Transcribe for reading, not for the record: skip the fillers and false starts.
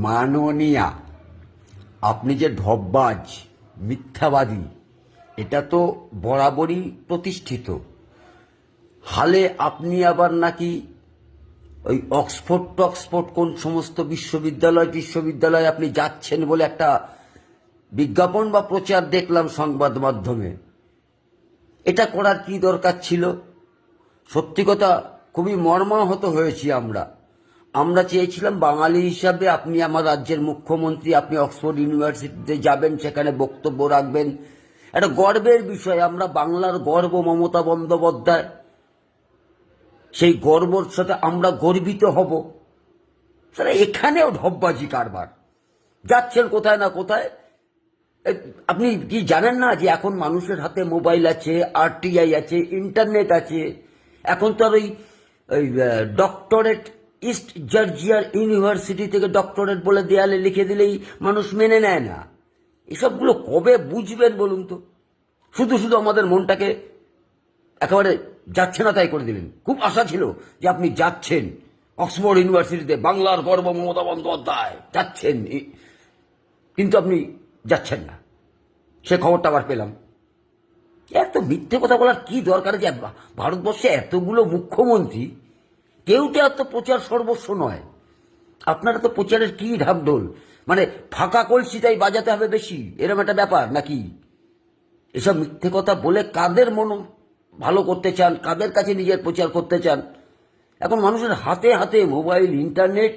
মাননীয়া, আপনি যে ঢপবাজ, মিথ্যাবাদী, এটা তো বরাবরই প্রতিষ্ঠিত। হালে আপনি আবার নাকি ওই অক্সফোর্ড কোন সমস্ত বিশ্ববিদ্যালয় আপনি যাচ্ছেন বলে একটা বিজ্ঞাপন বা প্রচার দেখলাম সংবাদ মাধ্যমে। এটা করার কি দরকার ছিল? সত্যি কথা, খুবই মর্মাহত হয়েছি আমরা চেয়েছিলাম বাঙালি হিসাবে আপনি আমার রাজ্যের মুখ্যমন্ত্রী, আপনি অক্সফোর্ড ইউনিভার্সিটিতে যাবেন, সেখানে বক্তব্য রাখবেন। একটা গর্বের বিষয়, আমরা বাংলার গর্ব মমতা বন্দ্যোপাধ্যায়, সেই গর্বর সাথে আমরা গর্বিত হব। তাহলে এখানেও ঢপবাজি কারবার, যাচ্ছেন কোথায় না কোথায়। আপনি কি জানেন না যে এখন মানুষের হাতে মোবাইল আছে, আরটিআই আছে, ইন্টারনেট আছে। এখন তো আর ওই ডক্টরেট ইস্ট জর্জিয়ার ইউনিভার্সিটি থেকে ডক্টরেট বলে দেয়ালে লিখে দিলেই মানুষ মেনে নেয় না। এসবগুলো কবে বুঝবেন বলুন তো? শুধু শুধু আমাদের মনটাকে একেবারে যাচ্ছে না তাই করে দিলেন। খুব আশা ছিল যে আপনি যাচ্ছেন অক্সফোর্ড ইউনিভার্সিটিতে, বাংলার গর্ব মমতা বন্দ্যোপাধ্যায় যাচ্ছেন, কিন্তু আপনি যাচ্ছেন না। সে খবরটা আবার পেলাম। এত মিথ্যে কথা বলার কি দরকার? যে ভারতবর্ষে এতগুলো মুখ্যমন্ত্রী, কেউ তো এত প্রচার সর্বস্ব নয়। আপনারা তো প্রচারের কি ঢাকঢোল, মানে ফাঁকা কলসি তাই বাজাতে হবে বেশি, এরকম একটা ব্যাপার নাকি? এসব মিথ্যে কথা বলে কাদের মন ভালো করতে চান, কাদের কাছে নিজের প্রচার করতে চান? এখন মানুষের হাতে হাতে মোবাইল, ইন্টারনেট,